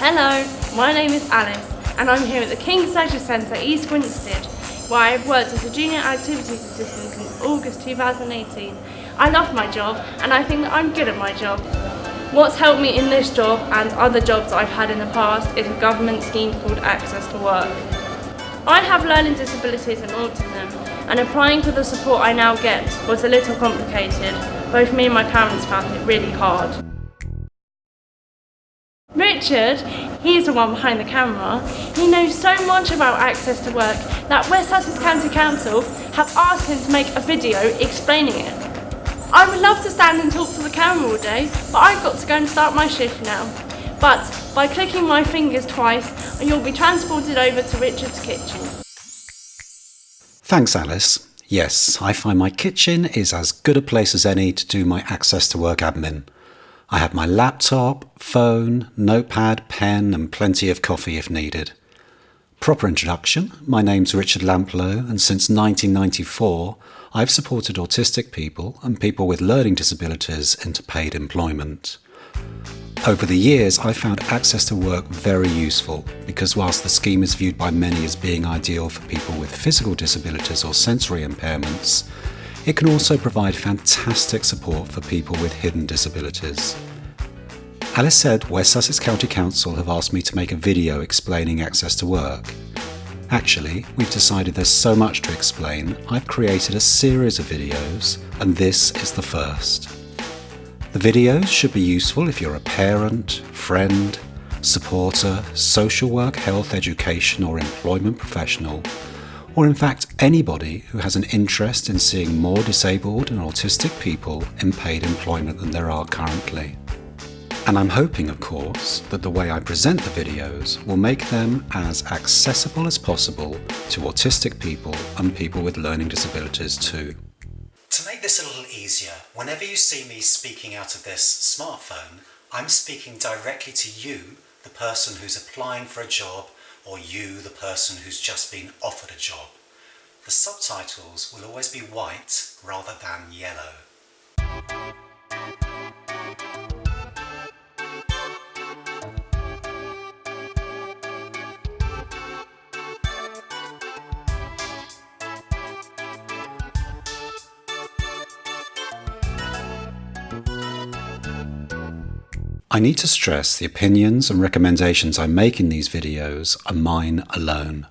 Hello, my name is Alice and I'm here at the King's Leisure Centre, East Grinstead, where I've worked as a junior activities assistant since August 2018. I love my job and I think that I'm good at my job. What's helped me in this job and other jobs I've had in the past is a government scheme called Access to Work. I have learning disabilities and autism, and applying for the support I now get was a little complicated. Both me and my parents found it really hard. Richard, he's the one behind the camera. He knows so much about Access to Work that West Sussex County Council have asked him to make a video explaining it. I would love to stand and talk to the camera all day, but I've got to go and start my shift now. But by clicking my fingers twice, you'll be transported over to Richard's kitchen. Thanks, Alice. Yes, I find my kitchen is as good a place as any to do my Access to Work admin. I have my laptop, phone, notepad, pen and plenty of coffee if needed. Proper introduction, my name's Richard Lamplow and since 1994 I've supported autistic people and people with learning disabilities into paid employment. Over the years I found Access to Work very useful because whilst the scheme is viewed by many as being ideal for people with physical disabilities or sensory impairments, it can also provide fantastic support for people with hidden disabilities. Alice said West Sussex County Council have asked me to make a video explaining Access to Work. Actually, we've decided there's so much to explain, I've created a series of videos, and this is the first. The videos should be useful if you're a parent, friend, supporter, social work, health, education or employment professional, or in fact anybody who has an interest in seeing more disabled and autistic people in paid employment than there are currently. And I'm hoping, of course, that the way I present the videos will make them as accessible as possible to autistic people and people with learning disabilities too. To make this a little easier, whenever you see me speaking out of this smartphone, I'm speaking directly to you, the person who's applying for a job, or you, the person who's just been offered a job. The subtitles will always be white rather than yellow. I need to stress the opinions and recommendations I make in these videos are mine alone.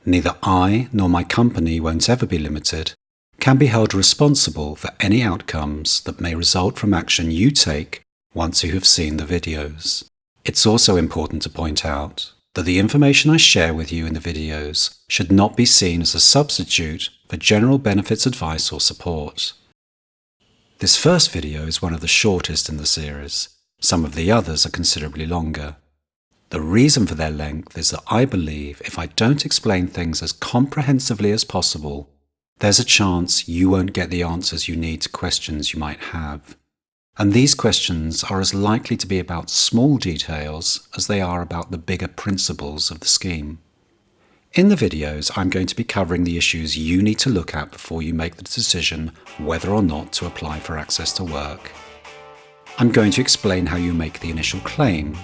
Neither I nor my company won't ever be limited, can be held responsible for any outcomes that may result from action you take once you have seen the videos. It's also important to point out that the information I share with you in the videos should not be seen as a substitute for general benefits advice or support. This first video is one of the shortest in the series. Some of the others are considerably longer. The reason for their length is that I believe if I don't explain things as comprehensively as possible, there's a chance you won't get the answers you need to questions you might have. And these questions are as likely to be about small details as they are about the bigger principles of the scheme. In the videos, I'm going to be covering the issues you need to look at before you make the decision whether or not to apply for Access to Work. I'm going to explain how you make the initial claim,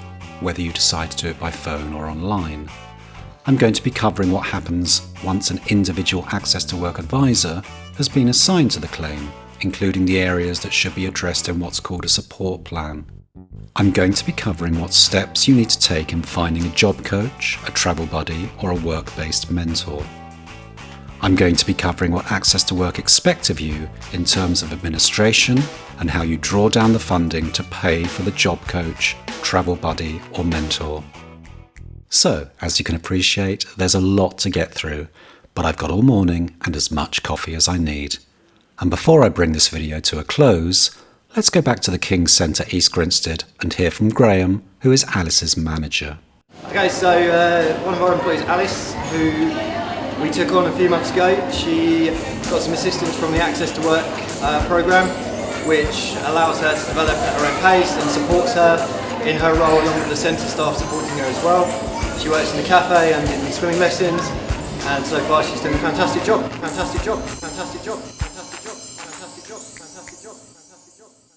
whether you decide to do it by phone or online. I'm going to be covering what happens once an individual Access to Work advisor has been assigned to the claim, including the areas that should be addressed in what's called a support plan. I'm going to be covering what steps you need to take in finding a job coach, a travel buddy, or a work-based mentor. I'm going to be covering what Access to Work expect of you in terms of administration and how you draw down the funding to pay for the job coach, travel buddy or mentor. So, as you can appreciate, there's a lot to get through, but I've got all morning and as much coffee as I need. And before I bring this video to a close, let's go back to the King's Centre East Grinstead and hear from Graham, who is Alice's manager. Okay, so one of our employees, Alice, who we took on a few months ago, she got some assistance from the Access to Work programme, which allows her to develop at her own pace and supports her in her role along with the centre staff supporting her as well. She works in the cafe and in swimming lessons, and so far she's doing a fantastic job, fantastic job, fantastic job, fantastic job, fantastic job, fantastic job, fantastic job.